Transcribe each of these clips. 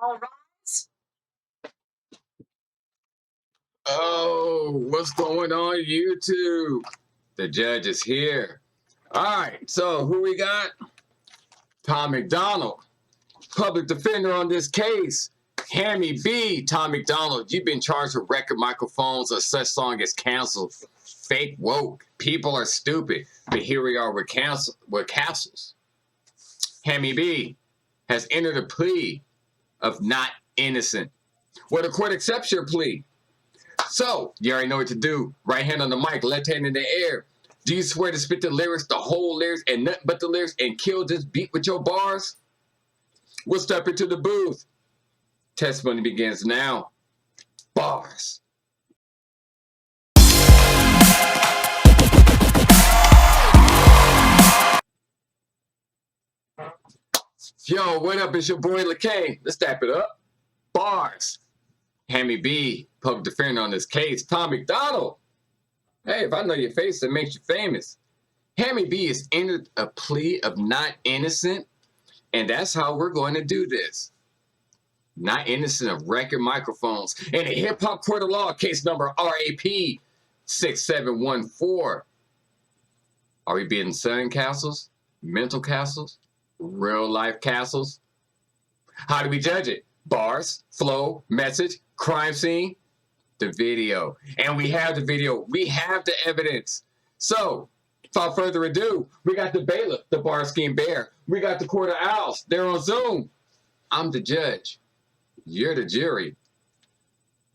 All rise. Oh, what's going on, YouTube? The judge is here. All right, so who we got? Tom McDonald, public defender on this case. Hammy B, Tom McDonald, you've been charged with record microphones. A such song is canceled. Fake woke. People are stupid. But here we are with castles. Hammy B has entered a plea of not innocent. Well, the court accepts your plea. So, you already know what to do. Right hand on the mic, left hand in the air. Do you swear to spit the lyrics, the whole lyrics, and nothing but the lyrics, and kill this beat with your bars? We'll step into the booth. Testimony begins now. Bars. Yo, what up? It's your boy LaCane. Let's step it up. Bars. Hammy B, public defender on this case. Tom McDonald. Hey, if I know your face, that makes you famous. Hammy B has entered a plea of not innocent, and that's how we're going to do this. Not innocent of record microphones in a hip-hop court of law, case number RAP 6714. Are we building sandcastles, mental castles, real-life castles? How do we judge it? Bars, flow, message, crime scene, the video. And we have the video. We have the evidence. So, without further ado, we got the bailiff, the bar scheme bear. We got the court of owls. They're on Zoom. I'm the judge. You're the jury.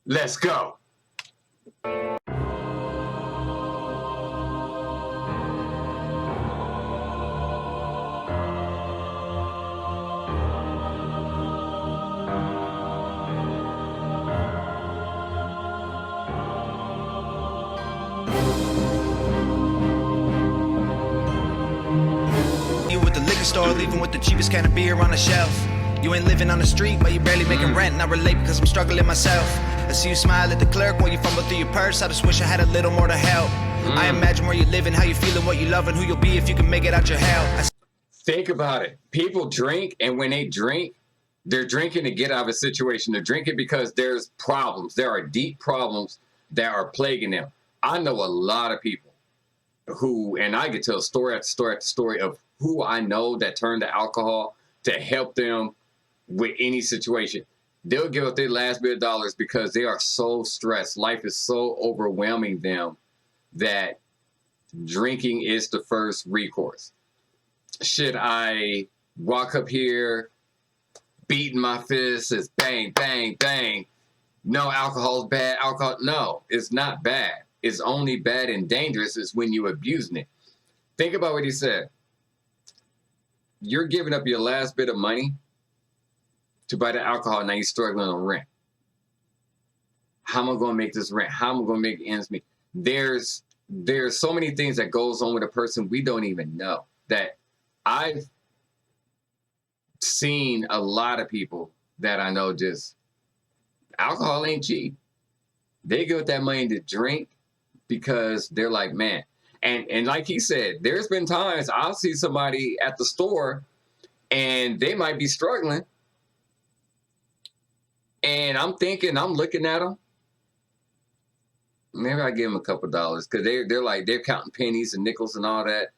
Let's go. With the liquor store, leaving with the cheapest can of beer on the shelf. You ain't living on the street, but you barely making rent. And I relate because I'm struggling myself. I see you smile at the clerk while you fumble through your purse. I just wish I had a little more to help. I imagine where you're living, how you feeling, what you love, and who you'll be if you can make it out your hell. Think about it. People drink, and when they drink, they're drinking to get out of a situation. They're drinking because there's problems. There are deep problems that are plaguing them. I know a lot of people who, and I could tell story after story after story of who I know that turn to alcohol to help them with any situation. They'll give up their last bit of dollars because they are so stressed. Life is so overwhelming them that drinking is the first recourse. Should I walk up here, beating my fists, as bang, bang, bang? No, alcohol is bad. Alcohol, no, it's not bad. It's only bad and dangerous is when you're abusing it. Think about what he said. You're giving up your last bit of money to buy the alcohol. Now you're struggling on rent. How am I going to make this rent? How am I going to make ends meet? There's so many things that goes on with a person we don't even know. That I've seen a lot of people that I know just alcohol ain't cheap. They give that money to drink because they're like, man. And like he said, there's been times I'll see somebody at the store and they might be struggling. And I'm thinking, I'm looking at them. Maybe I give them a couple dollars because they're counting pennies and nickels and all that.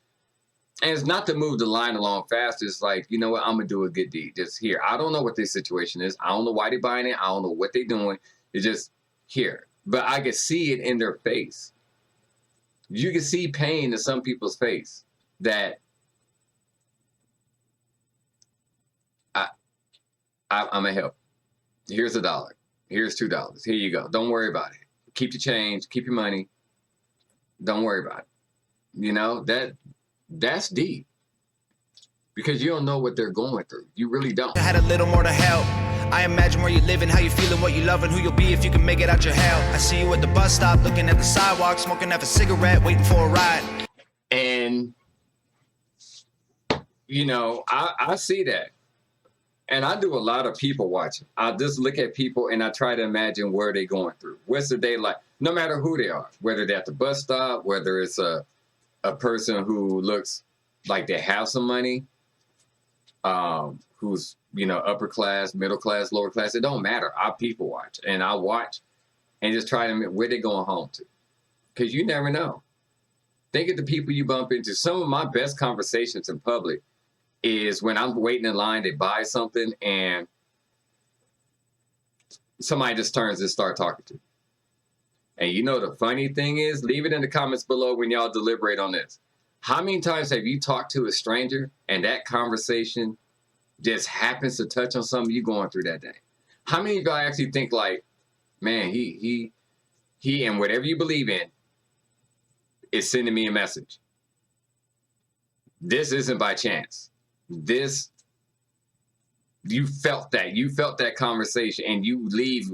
And it's not to move the line along fast. It's like, you know what? I'm going to do a good deed. Just here. I don't know what their situation is. I don't know why they're buying it. I don't know what they're doing. It's just here. But I can see it in their face. You can see pain in some people's face that I'm going to help. Here's $1. Here's $2. Here you go. Don't worry about it. Keep your change. Keep your money. Don't worry about it. You know, that's deep. Because you don't know what they're going through. You really don't. I had a little more to help. I imagine where you're living, how you feeling, what you love, and who you'll be if you can make it out your hell. I see you at the bus stop, looking at the sidewalk, smoking up a cigarette, waiting for a ride. And, you know, I see that. And I do a lot of people watching. I just look at people and I try to imagine where they're going through. What's their day like? No matter who they are, whether they're at the bus stop, whether it's a person who looks like they have some money, who's, you know, upper class, middle class, lower class. It don't matter. I people watch, and I watch and just try to, where they going home to, because you never know. Think of the people you bump into. Some of my best conversations in public is when I'm waiting in line to buy something and somebody just turns and start talking to me. And you know the funny thing is, leave it in the comments below when y'all deliberate on this. How many times have you talked to a stranger and that conversation just happens to touch on something you're going through that day? How many of y'all actually think like, man, he and whatever you believe in is sending me a message? This isn't by chance. This, you felt that conversation, and you leave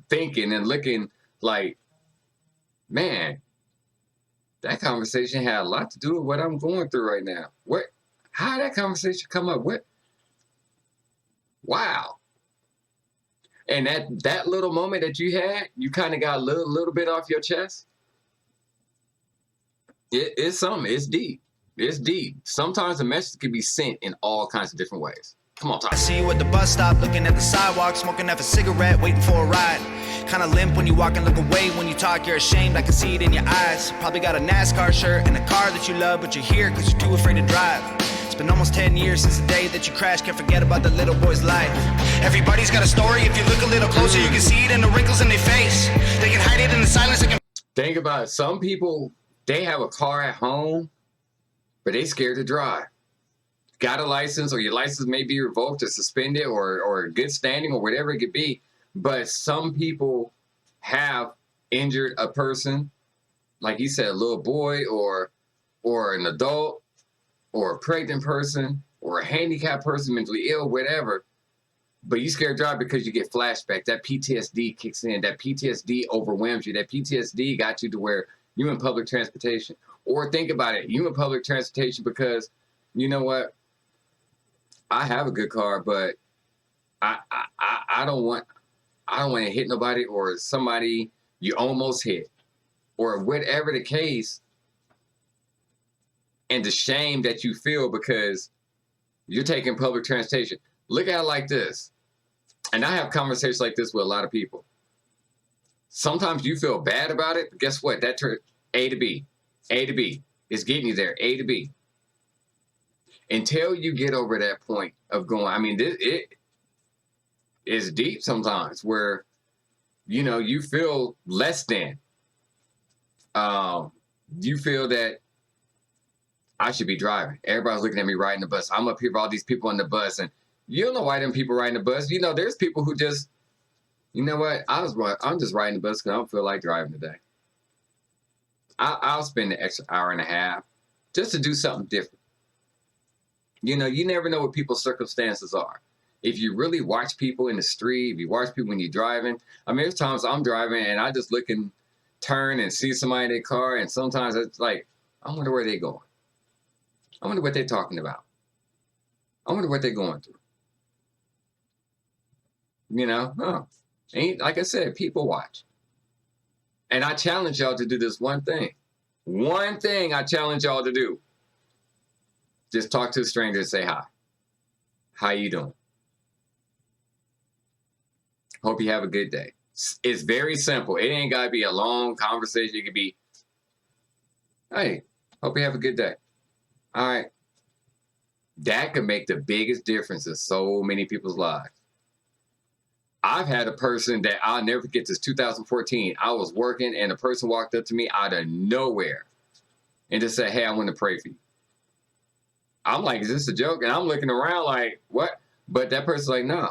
thinking and looking like, man, that conversation had a lot to do with what I'm going through right now. What? How did that conversation come up? What? Wow. And that little moment that you had, you kind of got a little bit off your chest. It's something. It's deep. It's deep. Sometimes a message can be sent in all kinds of different ways. Come on, Ty. I see you at the bus stop, looking at the sidewalk, smoking up a cigarette, waiting for a ride. Kinda limp when you walk and look away. When you talk, you're ashamed, I can see it in your eyes. Probably got a NASCAR shirt and a car that you love, but you're here cause you're too afraid to drive. It's been almost 10 years since the day that you crashed. Can't forget about the little boy's life. Everybody's got a story. If you look a little closer, you can see it in the wrinkles in their face. They can hide it in the silence. They can... Think about it. Some people, they have a car at home, but they scared to drive. Got a license, or your license may be revoked or suspended, or good standing, or whatever it could be. But some people have injured a person, like you said, a little boy, or an adult, or a pregnant person, or a handicapped person, mentally ill, whatever. But you scared to drive because you get flashback. That PTSD kicks in. That PTSD overwhelms you. That PTSD got you to where you in public transportation. Or think about it, you in public transportation because, you know what? I have a good car, but I don't want to hit nobody, or somebody you almost hit, or whatever the case. And the shame that you feel because you're taking public transportation. Look at it like this. And I have conversations like this with a lot of people. Sometimes you feel bad about it, but guess what? That A to B. A to B is getting you there. A to B. Until you get over that point of going, I mean, it is deep sometimes where, you know, you feel less than. You feel that I should be driving. Everybody's looking at me riding the bus. I'm up here with all these people on the bus, and you don't know why them people riding the bus. You know, there's people who just, you know what? I'm just riding the bus because I don't feel like driving today. I'll spend the extra hour and a half just to do something different. You know, you never know what people's circumstances are. If you really watch people in the street, if you watch people when you're driving, I mean, there's times I'm driving and I just look and turn and see somebody in their car, and sometimes it's like, I wonder where they're going. I wonder what they're talking about. I wonder what they're going through. You know, ain't, like I said, people watch. And I challenge y'all to do this one thing. One thing I challenge y'all to do. Just talk to a stranger and say hi. How you doing? Hope you have a good day. It's very simple. It ain't got to be a long conversation. It could be, hey, hope you have a good day. All right. That could make the biggest difference in so many people's lives. I've had a person that I'll never forget this, 2014. I was working and a person walked up to me out of nowhere and just said, hey, I want to pray for you. I'm like, is this a joke? And I'm looking around like, what? But that person's like, no,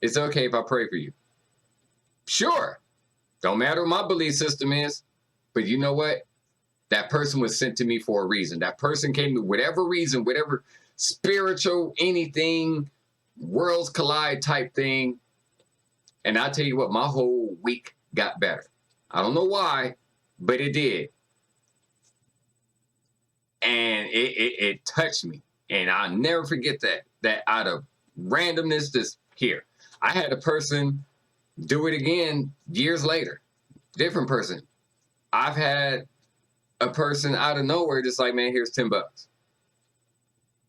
it's okay if I pray for you. Sure. Don't matter what my belief system is. But you know what? That person was sent to me for a reason. That person came to whatever reason, whatever spiritual, anything, worlds collide type thing. And I'll tell you what, my whole week got better. I don't know why, but it did. And it touched me. And I'll never forget that out of randomness, just here. I had a person do it again years later. Different person. I've had a person out of nowhere just like, man, here's $10.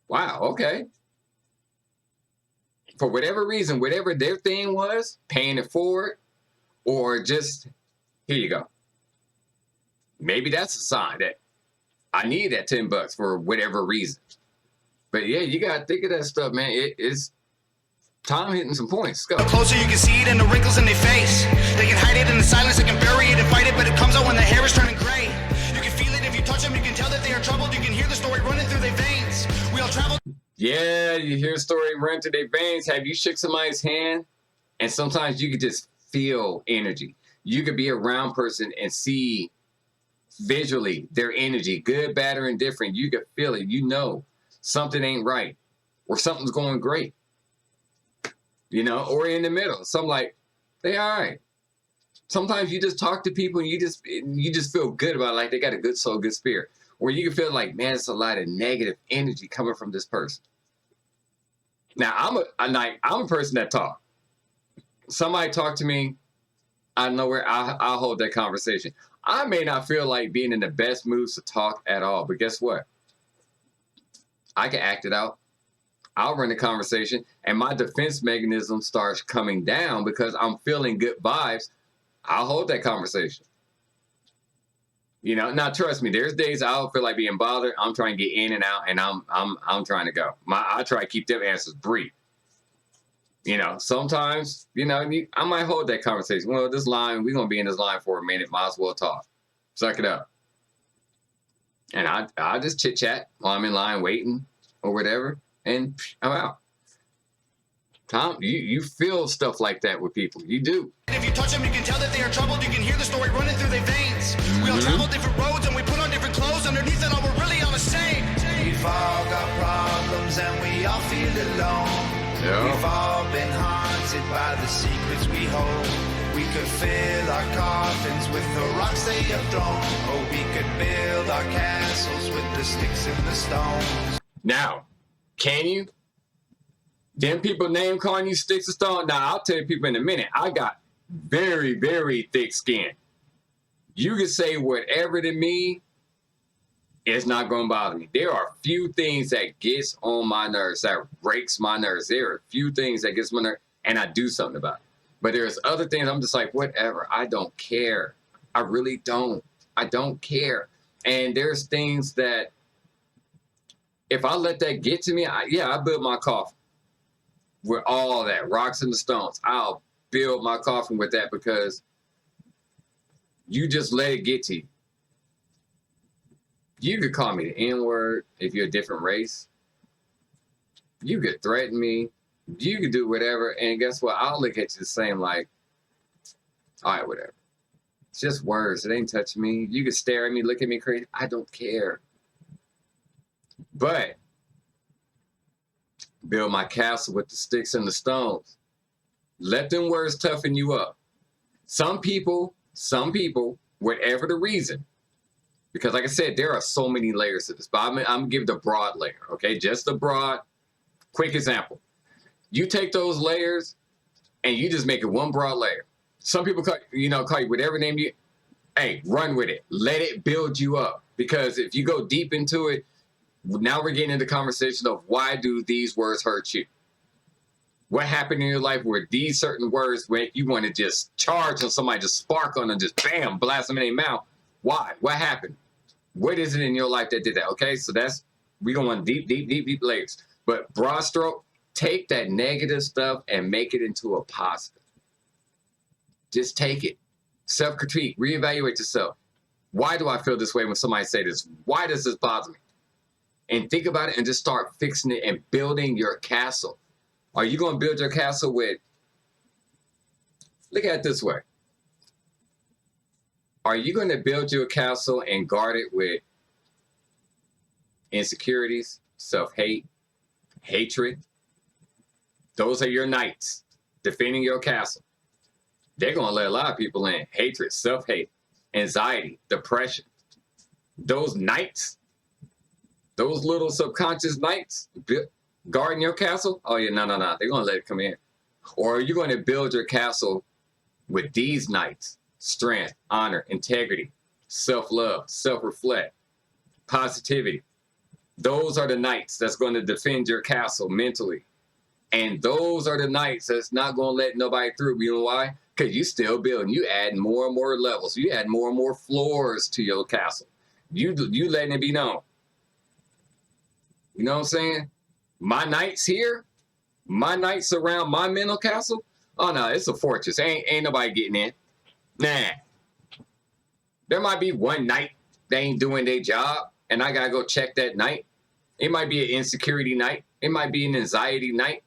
Wow, okay. for whatever reason, whatever their thing was, paying it forward, or just, here you go. Maybe that's a sign that I need that $10 for whatever reason. But yeah, you got to think of that stuff, man. It's time hitting some points. Go. The closer you can see it in the wrinkles in their face. They can hide it in the silence, they can bury it and fight it, but it comes out when the hair is turning gray. You can feel it if you touch them, you can tell that they are troubled. You can hear the story running through their veins. We all travel. Yeah, you hear a story run through their veins. Have you shook somebody's hand? And sometimes you can just feel energy. You could be around a person and see visually their energy, good, bad, or indifferent. You could feel it. You know something ain't right or something's going great. You know, or in the middle. Some like, they all right. Sometimes you just talk to people and you just feel good about it, like they got a good soul, good spirit. Or you can feel like, man, it's a lot of negative energy coming from this person. Now, I'm a person that talk. Somebody talk to me, I know where I'll hold that conversation. I may not feel like being in the best moods to talk at all, but guess what? I can act it out. I'll run the conversation, and my defense mechanism starts coming down because I'm feeling good vibes. I'll hold that conversation. You know, now trust me, there's days I don't feel like being bothered. I'm trying to get in and out, and I'm trying to go. I try to keep them answers brief. You know, sometimes, you know, I might hold that conversation. Well, this line, we're gonna be in this line for a minute. Might as well talk. Suck it up. And I just chit chat while I'm in line waiting or whatever, and I'm out. Tom, you feel stuff like that with people. You do. If you touch them, you can tell that they are troubled. You can hear the story running through their veins. We all travel different roads and we put on different clothes. Underneath it all, we're really all the same. We've all got problems and we all feel alone. Yeah. We've all been haunted by the secrets we hold. We could fill our coffins with the rocks they have thrown. Or we could build our castles with the sticks and the stones. Now, can you? Them people name calling you sticks and stones. Now, I'll tell you people in a minute. I got very, very thick skin. You can say whatever to me. It's not going to bother me. There are few things that gets on my nerves, that breaks my nerves. There are few things that gets my nerves, and I do something about it. But there's other things I'm just like, whatever. I don't care. I really don't. I don't care. And there's things that if I let that get to me, I build my coffin with all that, rocks and the stones. I'll build my coffin with that because you just let it get to you. You could call me the N-word if you're a different race. You could threaten me. You could do whatever. And guess what? I'll look at you the same like, all right, whatever. It's just words. It ain't touching me. You could stare at me, look at me crazy. I don't care. But build my castle with the sticks and the stones. Let them words toughen you up. Some people, whatever the reason, because like I said, there are so many layers to this, but I'm going to give the broad layer, okay? Just the broad, quick example. You take those layers and you just make it one broad layer. Some people call you whatever name you, hey, run with it. Let it build you up. Because if you go deep into it, now we're getting into the conversation of why do these words hurt you? What happened in your life where these certain words, when you want to just charge on somebody, just spark on them, just bam, blast them in their mouth. Why? What happened? What is it in your life that did that? Okay, so we go on deep layers. But broad stroke, take that negative stuff and make it into a positive. Just take it. Self-critique, reevaluate yourself. Why do I feel this way when somebody say this? Why does this bother me? And think about it and just start fixing it and building your castle. Are you going to build your castle with, look at it this way. Are you going to build your castle and guard it with insecurities, self-hate, hatred? Those are your knights defending your castle. They're going to let a lot of people in. Hatred, self-hate, anxiety, depression. Those knights, those little subconscious knights guarding your castle, oh yeah, no. They're going to let it come in. Or are you going to build your castle with these knights? Strength, honor, integrity, self-love, self-reflect, positivity. Those are the knights that's going to defend your castle mentally, And those are the nights that's not going to let nobody through. You know why? Because you still building. You add more and more levels. You add more and more floors to your castle. You letting it be known. You know what I'm saying? My nights here, my nights around my mental castle, oh no, it's a fortress. Ain't nobody getting in. Nah. There might be one night they ain't doing their job, and I gotta go check that night. It might be an insecurity night. It might be an anxiety night.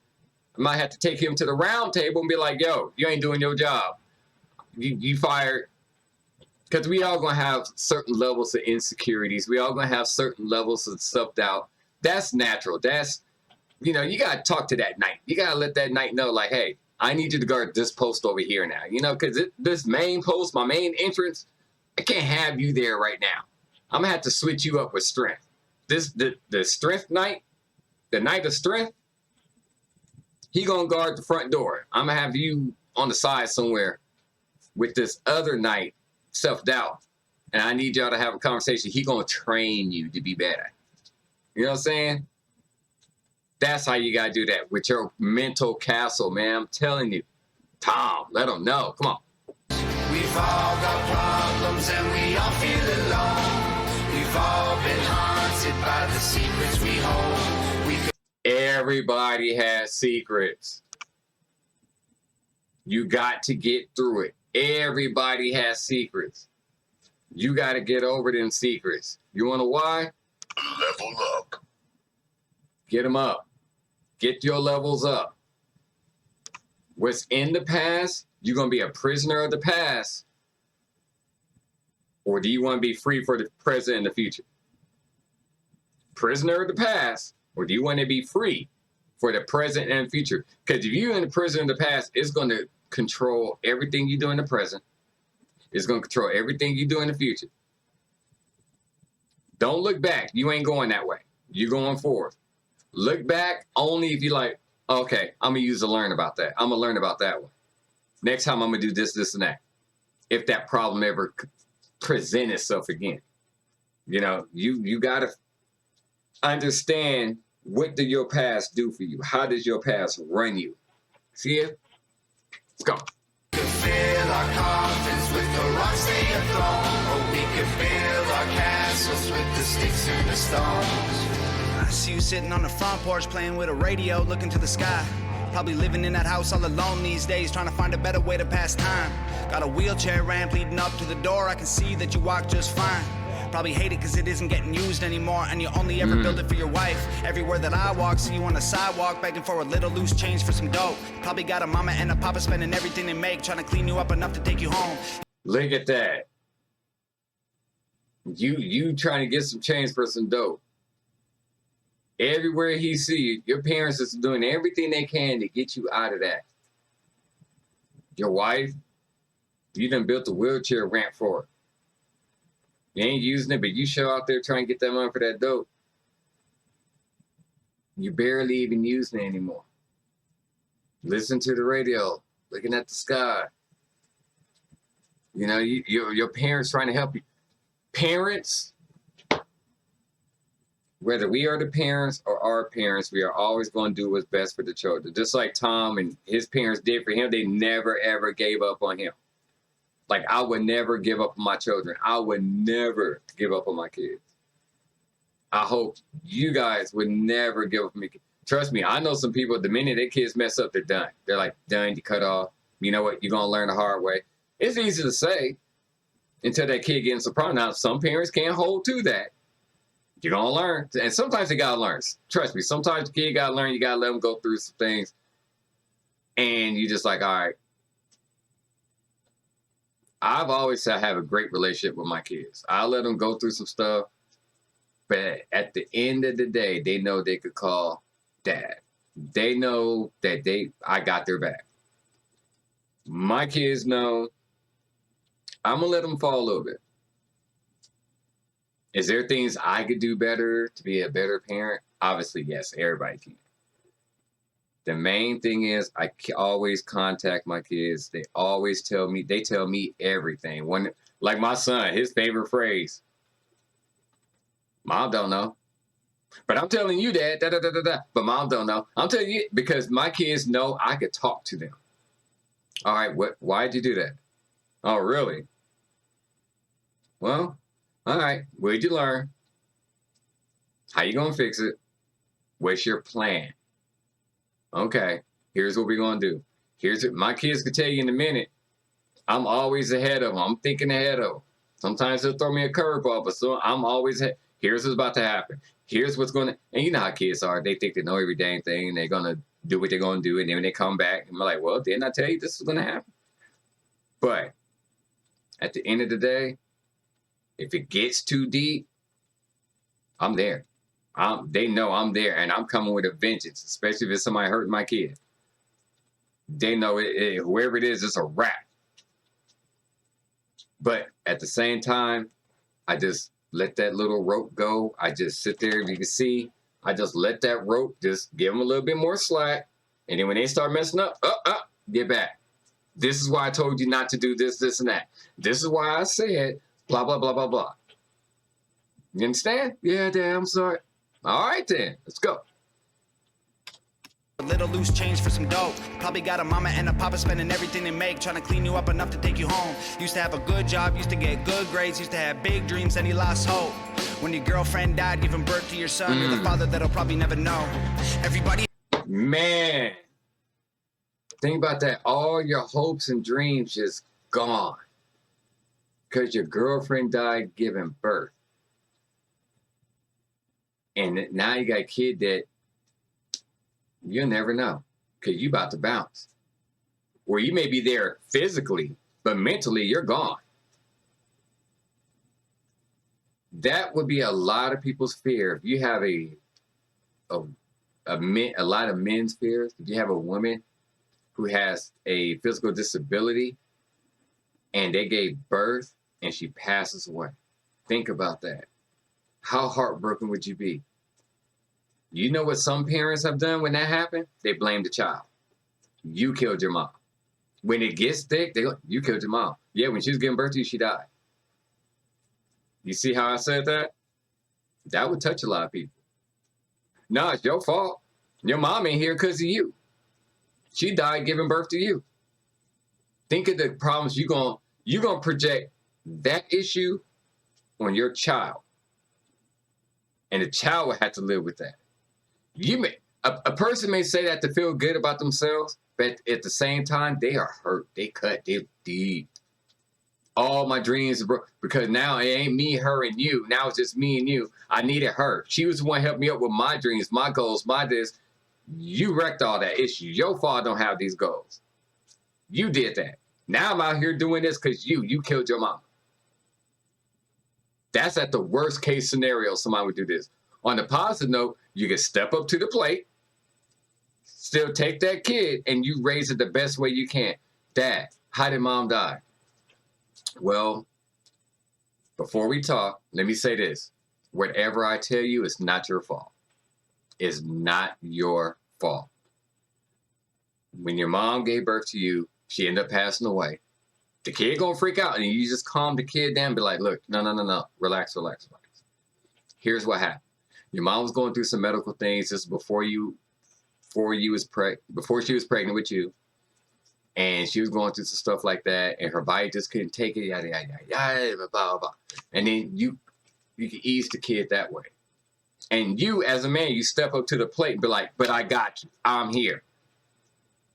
I might have to take him to the round table and be like, yo, you ain't doing your job. You fired. Because we all going to have certain levels of insecurities. We all going to have certain levels of self-doubt. That's natural. That's, you got to talk to that night. You got to let that night know, like, hey, I need you to guard this post over here now. Because this main post, my main entrance, I can't have you there right now. I'm going to have to switch you up with strength. The strength night, the night of strength, he going to guard the front door. I'm going to have you on the side somewhere with this other night, self-doubt. And I need y'all to have a conversation. He going to train you to be better. You know what I'm saying? That's how you got to do that with your mental castle, man. I'm telling you. Tom, let them know. Come on. We've all got problems and we all feel alone. We've all been haunted by the secrets we hold. Everybody has secrets. You got to get through it. Everybody has secrets. You got to get over them secrets. You want to why? Level up. Get them up. Get your levels up. What's in the past, you're going to be a prisoner of the past. Or do you want to be free for the present and the future? Prisoner of the past. Or do you want to be free for the present and future? Because if you're in the prison of the past, it's going to control everything you do in the present. It's going to control everything you do in the future. Don't look back. You ain't going that way. You're going forward. Look back only if you're like, okay, I'm going to use to learn about that. I'm going to learn about that one. Next time I'm going to do this, this, and that. If that problem ever present itself again. You got to understand, what did your past do for you? How does your past run you? See it? Let's go. We could fill our coffins with the rocks they have thrown, or we could build our castles with the sticks and the stones. I see you sitting on the front porch playing with a radio, looking to the sky. Probably living in that house all alone these days, trying to find a better way to pass time. Got a wheelchair ramp leading up to the door. I can see that you walk just fine. Probably hate it because it isn't getting used anymore, and you only ever build it for your wife. Everywhere that I walk, see you on the sidewalk begging for a little loose change for some dough. Probably got a mama and a papa spending everything they make, trying to clean you up enough to take you home. Look at that. You trying to get some change for some dough. Everywhere he see you, your parents is doing everything they can to get you out of that. Your wife, you done built a wheelchair ramp for her. You ain't using it, but you show out there trying to get that money for that dope. You barely even using it anymore. Listen to the radio, looking at the sky. Your parents trying to help you. Parents, whether we are the parents or our parents, we are always going to do what's best for the children. Just like Tom and his parents did for him, they never, ever gave up on him. Like, I would never give up on my children. I would never give up on my kids. I hope you guys would never give up on me. Trust me, I know some people, the minute their kids mess up, they're done. They're like, done, you cut off. You know what? You're going to learn the hard way. It's easy to say until that kid gets a problem. Now, some parents can't hold to that. You're going to learn. And sometimes you got to learn. Trust me, sometimes the kid got to learn. You got to let them go through some things. And you just like, all right. I've always said I have a great relationship with my kids. I let them go through some stuff, but at the end of the day, they know they could call dad. They know that I got their back. My kids know I'm gonna let them fall a little bit. Is there things I could do better to be a better parent? Obviously, yes, everybody can. The main thing is I always contact my kids. They always tell me everything. Like my son, his favorite phrase, Mom don't know. But I'm telling you that, da, da, da, da, da. But mom don't know. I'm telling you because my kids know I could talk to them. All right, why'd you do that? Oh, really? Well, all right. What'd you learn? How you gonna fix it? What's your plan? Okay, here's what we're gonna do. Here's it. My kids could tell you in a minute. I'm always ahead of them. I'm thinking ahead of them. Sometimes they'll throw me a curveball, but so I'm always ahead. Here's what's about to happen. Here's what's going to, and you know how kids are. They think they know every dang thing, and they're going to do what they're going to do. And then when they come back, I'm like, well, didn't I tell you this is going to happen? But at the end of the day, if it gets too deep, I'm there. They know I'm there, and I'm coming with a vengeance, especially if it's somebody hurting my kid. They know whoever it is, it's a wrap. But at the same time, I just let that little rope go. I just sit there, if you can see, I just let that rope, just give them a little bit more slack. And then when they start messing up, get back. This is why I told you not to do this, this, and that. This is why I said blah, blah, blah, blah, blah. You understand? Yeah, Dad, I'm sorry. All right, then. Let's go. A little loose change for some dope. Probably got a mama and a papa spending everything they make, trying to clean you up enough to take you home. Used to have a good job, used to get good grades, used to have big dreams, and he lost hope. When your girlfriend died, giving birth to your son, you're the father that'll probably never know. Everybody. Man, think about that. All your hopes and dreams just gone because your girlfriend died giving birth. And now you got a kid that you'll never know because you about to bounce. Or you may be there physically, but mentally you're gone. That would be a lot of people's fear. If you have a lot of men's fears, if you have a woman who has a physical disability and they gave birth and she passes away, think about that. How heartbroken would you be? You know what some parents have done when that happened? They blame the child. You killed your mom. When it gets thick, they go, you killed your mom. Yeah, when she was giving birth to you, she died. You see how I said that? That would touch a lot of people. No, it's your fault. Your mom ain't here because of you. She died giving birth to you. Think of the problems you're gonna project that issue on your child. And the child will have to live with that. A person may say that to feel good about themselves, but at the same time, they are hurt. They cut. They're deep. All my dreams are broke because now it ain't me, her, and you. Now it's just me and you. I needed her. She was the one helping me up with my dreams, my goals, my this. You wrecked all that issue. Your father don't have these goals. You did that. Now I'm out here doing this because you killed your mama. That's at the worst case scenario somebody would do this. On the positive note, you can step up to the plate, still take that kid, and you raise it the best way you can. Dad, how did mom die? Well, before we talk, let me say this. Whatever I tell you, it's not your fault. It's not your fault. When your mom gave birth to you, she ended up passing away. The kid gonna freak out, and you just calm the kid down and be like, look, no. Relax. Here's what happened. Your mom was going through some medical things. This is before she was pregnant with you. And she was going through some stuff like that, and her body just couldn't take it, yada, yada, yada, blah, blah, blah. And then you can ease the kid that way. And you, as a man, you step up to the plate and be like, but I got you. I'm here.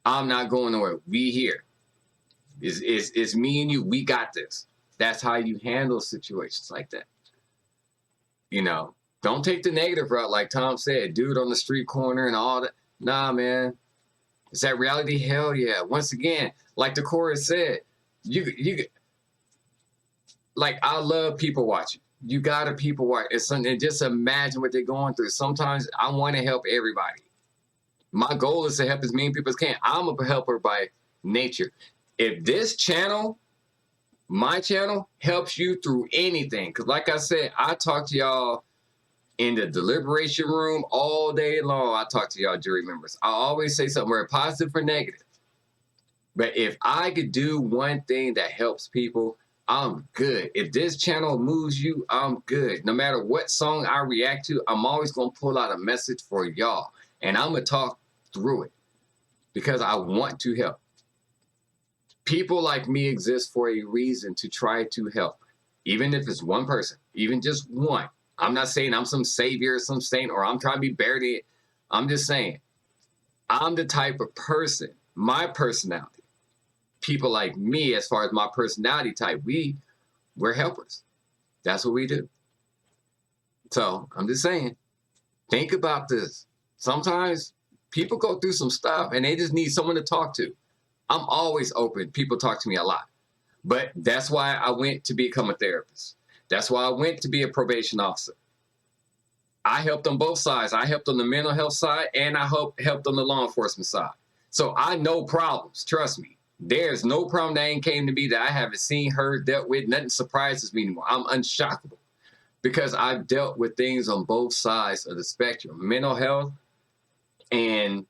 I'm not going nowhere. We here. It's me and you. We got this. That's how you handle situations like that. You know, don't take the negative route, like Tom said, dude on the street corner and all that. Nah, man. Is that reality? Hell yeah. Once again, like the chorus said, like I love people watching. You gotta people watch. It's something, and just imagine what they're going through. Sometimes I want to help everybody. My goal is to help as many people as can. I'm a helper by nature. If this channel, my channel, helps you through anything, because like I said, I talk to y'all in the deliberation room all day long. I talk to y'all jury members. I always say something very positive or negative. But if I could do one thing that helps people, I'm good. If this channel moves you, I'm good. No matter what song I react to, I'm always going to pull out a message for y'all. And I'm going to talk through it because I want to help. People like me exist for a reason to try to help. Even if it's one person, even just one. I'm not saying I'm some savior or some saint or I'm trying to be buried in it. I'm just saying I'm the type of person, my personality, people like me, as far as my personality type, we're helpers. That's what we do. So I'm just saying, think about this. Sometimes people go through some stuff and they just need someone to talk to. I'm always open. People talk to me a lot. But that's why I went to become a therapist. That's why I went to be a probation officer. I helped on both sides. I helped on the mental health side and I helped on the law enforcement side. So I know problems. Trust me. There's no problem that ain't came to me that I haven't seen, heard, dealt with. Nothing surprises me anymore. I'm unshockable because I've dealt with things on both sides of the spectrum. Mental health and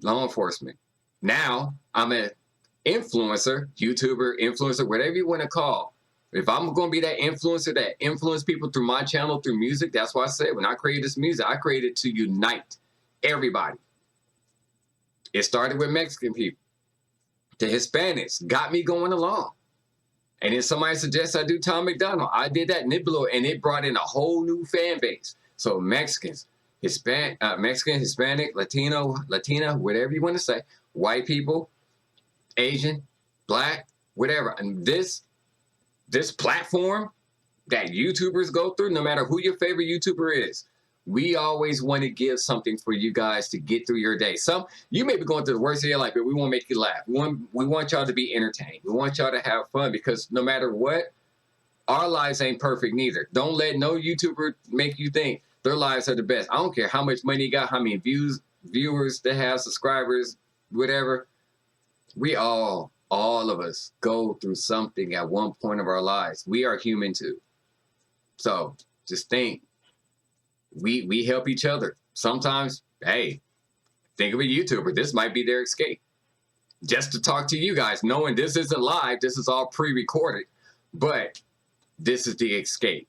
law enforcement. Now I'm an influencer, YouTuber, influencer, whatever you want to call. If I'm going to be that influencer that influence people through my channel, through music, that's why I said when I created this music, I created to unite everybody. It started with Mexican people. The Hispanics got me going along. And then somebody suggests I do Tom McDonald. I did that and it blew, and it brought in a whole new fan base. So Mexicans, Mexican, Hispanic, Latino, Latina, whatever you want to say, white people, Asian, black, whatever. And this platform that YouTubers go through, no matter who your favorite YouTuber is, we always want to give something for you guys to get through your day. You may be going through the worst of your life, but we want to make you laugh. We want y'all to be entertained. We want y'all to have fun because no matter what, our lives ain't perfect neither. Don't let no YouTuber make you think their lives are the best. I don't care how much money you got, how many viewers they have, subscribers, whatever. We all of us go through something at one point of our lives. We are human too. So just think, we help each other. Sometimes, hey, think of a YouTuber. This might be their escape. Just to talk to you guys, knowing this isn't live, this is all pre-recorded, but this is the escape,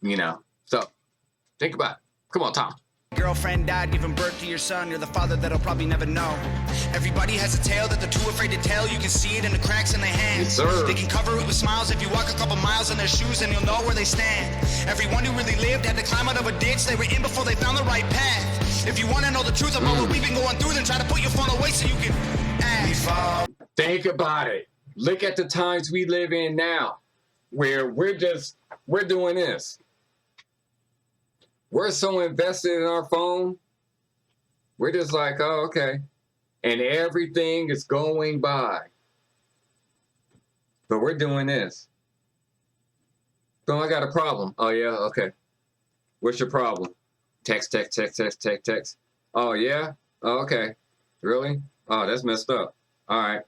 you know? So think about it. Come on, Tom. Girlfriend died, giving birth to your son. You're the father that'll probably never know. Everybody has a tale that they're too afraid to tell. You can see it in the cracks in their hands. Yes, sir. They can cover it with smiles if you walk a couple miles in their shoes, and you'll know where they stand. Everyone who really lived had to climb out of a ditch they were in before they found the right path. If you want to know the truth about what we've been going through, then try to put your phone away so you can ask. Think about it. Look at the times we live in now, where we're doing this. We're so invested in our phone. We're just like, oh, okay. And everything is going by. But we're doing this. So I got a problem. Oh, yeah? Okay. What's your problem? Text. Oh, yeah? Oh, okay. Really? Oh, that's messed up. All right.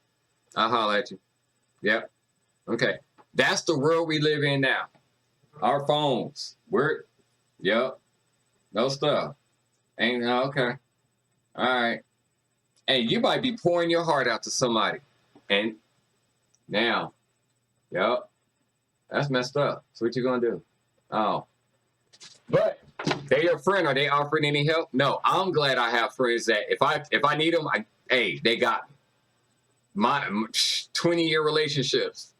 I'll holler at you. Yep. Okay. That's the world we live in now. Our phones. Yep. No stuff. Ain't okay. All right. And you might be pouring your heart out to somebody. And now, yep, that's messed up. So what you gonna do? Oh. But they your friend. Are they offering any help? No. I'm glad I have friends that if I need them, hey, they got me. My 20-year relationships.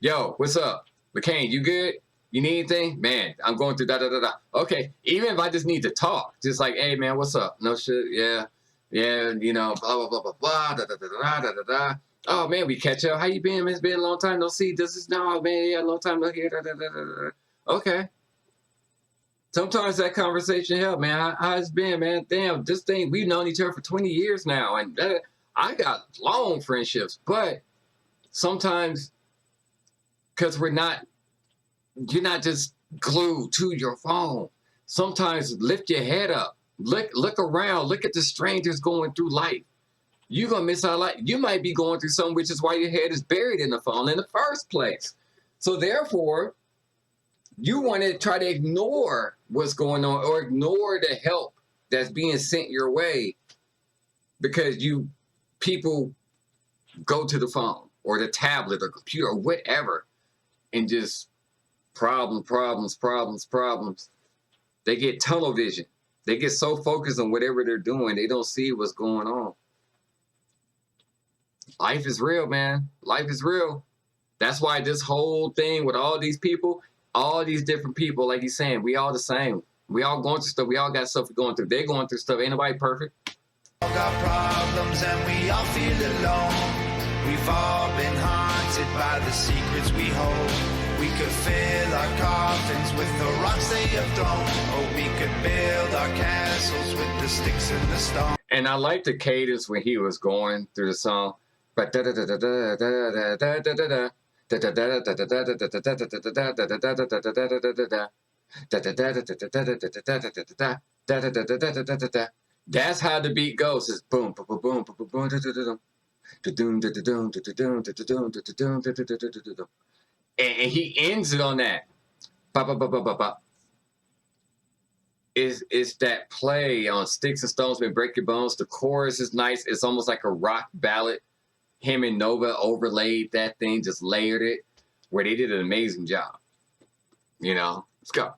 Yo, what's up? McCain, you good? You need anything? Man, I'm going through da-da-da-da. Okay, even if I just need to talk, just like, hey, man, what's up? No shit, yeah, you know, blah, blah, blah, blah, blah, da-da-da-da-da-da-da. Oh, man, we catch up. How you been, man? It's been a long time no see. This is, no, man, yeah, long time no hear, da-da-da-da-da. Okay. Sometimes that conversation help, man. How it's been, man? Damn, this thing, we've known each other for 20 years now, and I got long friendships, but sometimes, because you're not just glued to your phone. Sometimes lift your head up. Look around. Look at the strangers going through life. You're going to miss out life. You might be going through something, which is why your head is buried in the phone in the first place. So therefore, you want to try to ignore what's going on or ignore the help that's being sent your way because people go to the phone. or the tablet or computer or whatever, and just problems. They get tunnel vision. They get so focused on whatever they're doing, they don't see what's going on. Life is real, man. Life is real. That's why this whole thing with all these people, all these different people, like he's saying, we all the same. We all going through stuff. We all got stuff we're going through. They're going through stuff. Ain't nobody perfect. All got problems and we all feel alone. We've all been haunted by the secrets we hold. We could fill our coffins with the rocks they have thrown, or we could build our castles with the sticks and the stones. And I like the cadence when he was going through the song. But that's how the beat goes. It's boom, boom, boom, boom, boom, boom, and he ends it on that. It's that play on Sticks and Stones May Break Your Bones. The chorus is nice. It's almost like a rock ballad. Him and Nova overlaid that thing, just layered it, where they did an amazing job. You know, let's go.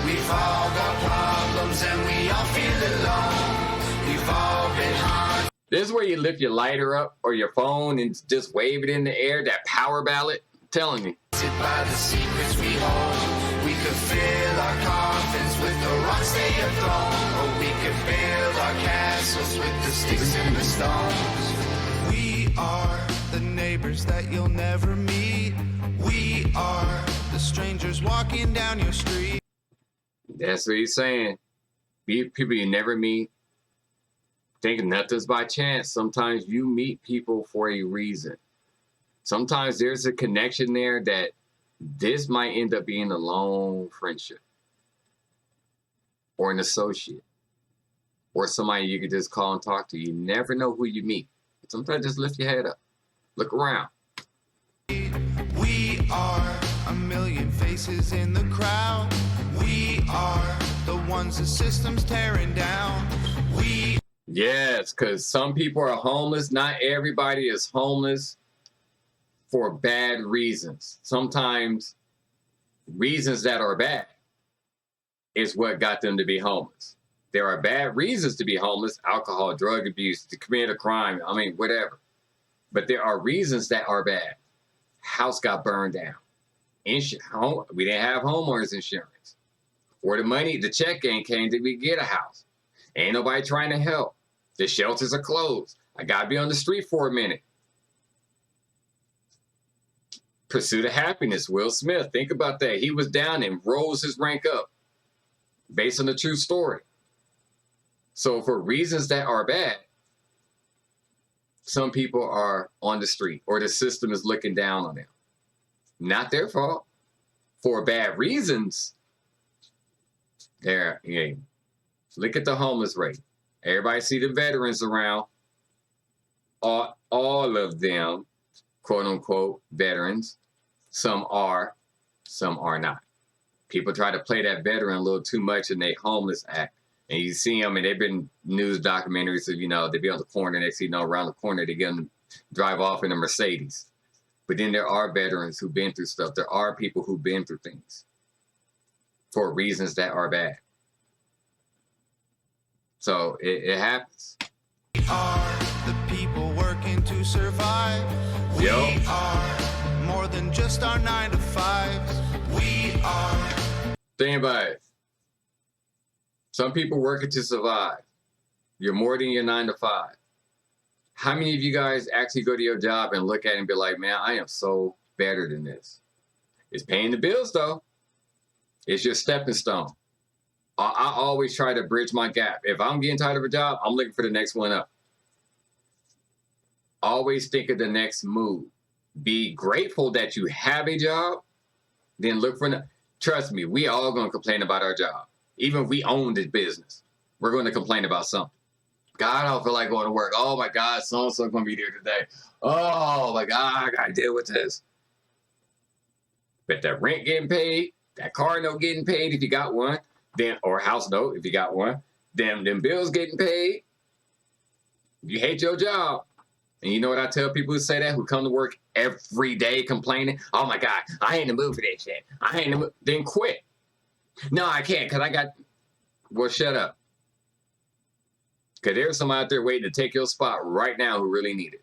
We've all got problems and we all feel alone. We've all been haunted. This is where you lift your lighter up or your phone and just wave it in the air. That power ballad. I'm telling you. By the secrets we hold, we could fill our coffins with the rocks they have thrown, or we could build our castles with the sticks and the stones. We are the neighbors that you'll never meet. We are the strangers walking down your street. That's what he's saying. Be people you never meet. Thinking nothing's by chance. Sometimes you meet people for a reason. Sometimes there's a connection there that this might end up being a long friendship or an associate or somebody you could just call and talk to. You never know who you meet. Sometimes just lift your head up. Look around. We are a million faces in the crowd. We are the ones the system's tearing down. Yes, because some people are homeless. Not everybody is homeless for bad reasons. Sometimes reasons that are bad is what got them to be homeless. There are bad reasons to be homeless: alcohol, drug abuse, to commit a crime, I mean, whatever. But there are reasons that are bad. House got burned down. We didn't have homeowners insurance. Or the money, the check ain't came that we get a house. Ain't nobody trying to help. The shelters are closed. I got to be on the street for a minute. Pursuit of Happiness, Will Smith. Think about that. He was down and rose his rank up based on the true story. So for reasons that are bad, some people are on the street or the system is looking down on them. Not their fault. For bad reasons, look at the homeless rate. Everybody see the veterans around. All of them, quote unquote, veterans. Some are not. People try to play that veteran a little too much in their homeless act. And you see them, and they've been news documentaries of, they be on the corner, next thing you know, around the corner, they get them drive off in a Mercedes. But then there are veterans who've been through stuff. There are people who've been through things for reasons that are bad. So it happens. We are the people working to survive. We are more than just our 9 to 5s. We are. Think about it. Some people working to survive. You're more than your 9 to 5. How many of you guys actually go to your job and look at it and be like, man, I am so better than this? It's paying the bills, though. It's your stepping stone. I always try to bridge my gap. If I'm getting tired of a job, I'm looking for the next one up. Always think of the next move. Be grateful that you have a job. Then look for trust me, we all going to complain about our job. Even if we own this business, we're going to complain about something. God, I don't feel like going to work. Oh my God, so-and-so going to be there today. Oh my God, I got to deal with this. But that rent getting paid, that car note getting paid if you got one, then, or house note if you got one, them bills getting paid. You hate your job. And you know what I tell people who say that, who come to work every day complaining? Oh my God, I ain't in the mood for that shit. I ain't in the mood. Then quit. No, I can't because I got, well, shut up. Because there's someone out there waiting to take your spot right now who really need it.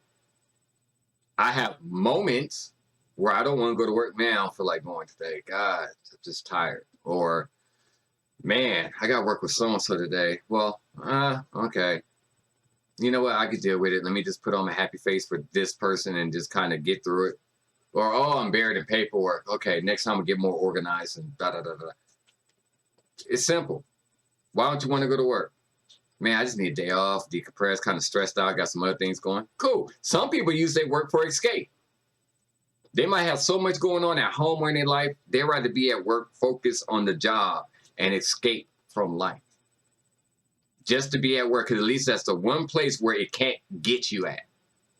I have moments where I don't want to go to work now. I feel like going today. God, I'm just tired. Or, man, I got to work with so-and-so today. Well, okay. You know what? I could deal with it. Let me just put on a happy face for this person and just kind of get through it. Or, oh, I'm buried in paperwork. Okay, next time I'll get more organized and da-da-da-da. It's simple. Why don't you want to go to work? Man, I just need a day off, decompress, kind of stressed out, got some other things going. Cool. Some people use their work for escape. They might have so much going on at home or in their life, they'd rather be at work, focus on the job, and escape from life. Just to be at work, because at least that's the one place where it can't get you at.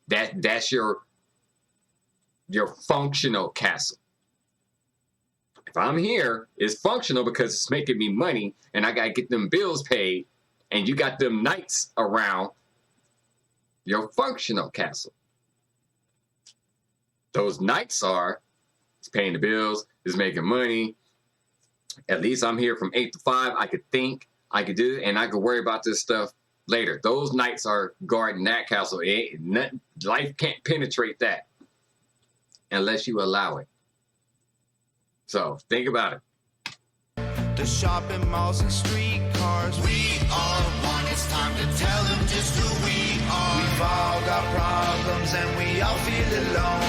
That's your functional castle. If I'm here, it's functional because it's making me money, and I got to get them bills paid, and you got them nights around your functional castle. Those nights are, it's paying the bills, it's making money. At least I'm here from 8 to 5. I could think, I could do it, and I could worry about this stuff later. Those nights are guarding that castle. Life can't penetrate that unless you allow it. So think about it. The shopping malls and streetcars. We are one. It's time to tell them just who we are. We've all got problems and we all feel alone.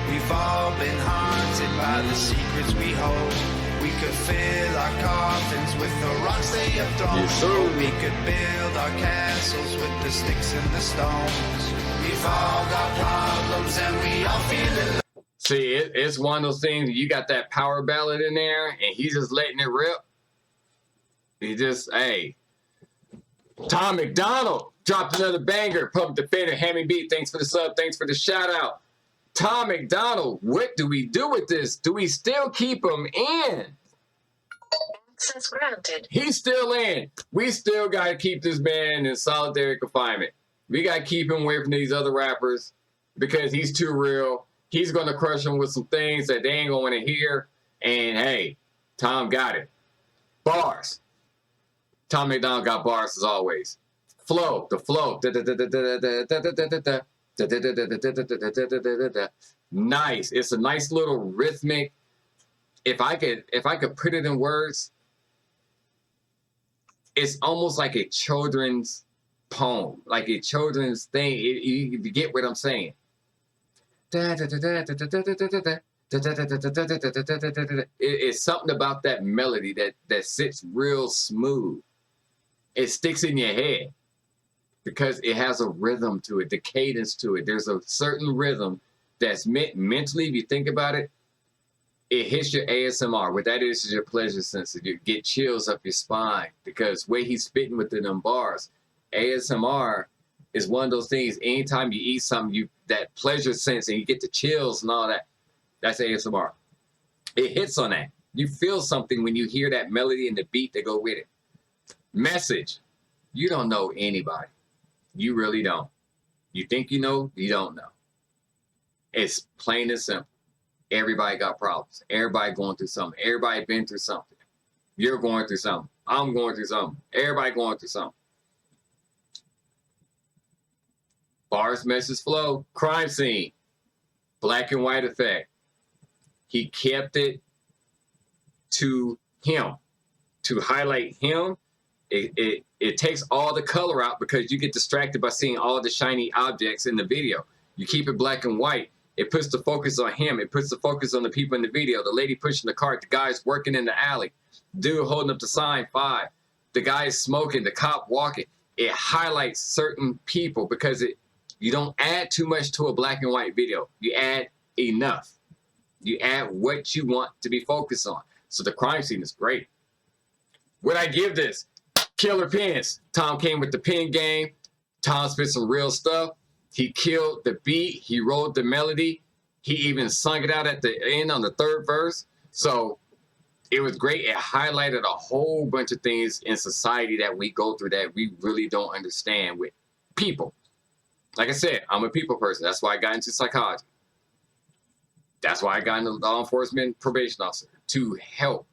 We've all been haunted by the secrets we hold. We could fill our coffins with the rocks they have thrown. Yes, or we could build our castles with the sticks and the stones. We've all got problems and we all feel alone. See, it's one of those things, you got that power ballad in there, and he's just letting it rip. He just, hey. Tom McDonald dropped another banger. Public Defender, Hammy Beat, thanks for the sub, thanks for the shout out. Tom McDonald, what do we do with this? Do we still keep him in? Access granted. He's still in. We still got to keep this man in solitary confinement. We got to keep him away from these other rappers because he's too real. He's going to crush them with some things that they ain't going to hear. And, hey, Tom got it. Bars. Tom McDonald got bars as always. Flow. The flow. Nice. It's a nice little rhythmic. If I could put it in words, it's almost like a children's poem, like a children's thing. You get what I'm saying. It's something about that melody that sits real smooth. It sticks in your head because it has a rhythm to it, the cadence to it. There's a certain rhythm that's mentally, if you think about it, it hits your ASMR. What that is your pleasure sensor. You get chills up your spine because way he's spitting within them bars. ASMR is one of those things. Anytime you eat something, that pleasure sense and you get the chills and all that. That's ASMR. It hits on that. You feel something when you hear that melody and the beat that go with it. Message. You don't know anybody. You really don't. You think you know, you don't know. It's plain and simple. Everybody got problems. Everybody going through something. Everybody been through something. You're going through something. I'm going through something. Everybody going through something. Bars, message, flow, crime scene, black and white effect. He kept it to him, to highlight him. It takes all the color out because you get distracted by seeing all the shiny objects in the video. You keep it black and white. It puts the focus on him. It puts the focus on the people in the video. The lady pushing the cart, the guys working in the alley, dude holding up the sign 5, the guy smoking, the cop walking. It highlights certain people because you don't add too much to a black and white video. You add enough. You add what you want to be focused on. So the crime scene is great. Would I give this? Killer pins. Tom came with the pin game. Tom spit some real stuff. He killed the beat. He wrote the melody. He even sung it out at the end on the 3rd verse. So it was great. It highlighted a whole bunch of things in society that we go through that we really don't understand with people. Like I said, I'm a people person. That's why I got into psychology. That's why I got into law enforcement probation officer, to help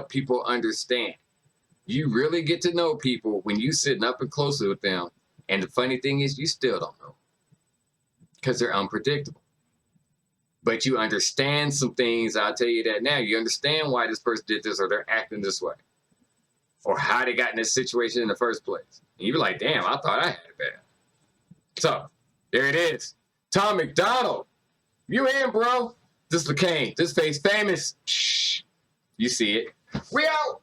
people understand. You really get to know people when you sitting up and closely with them. And the funny thing is, you still don't know because they're unpredictable. But you understand some things. I'll tell you that now. You understand why this person did this or they're acting this way or how they got in this situation in the first place. And you're like, damn, I thought I had it bad. So there it is. Tom McDonald, you in, bro? This is LeCane. This face famous. Shh. You see it. We out.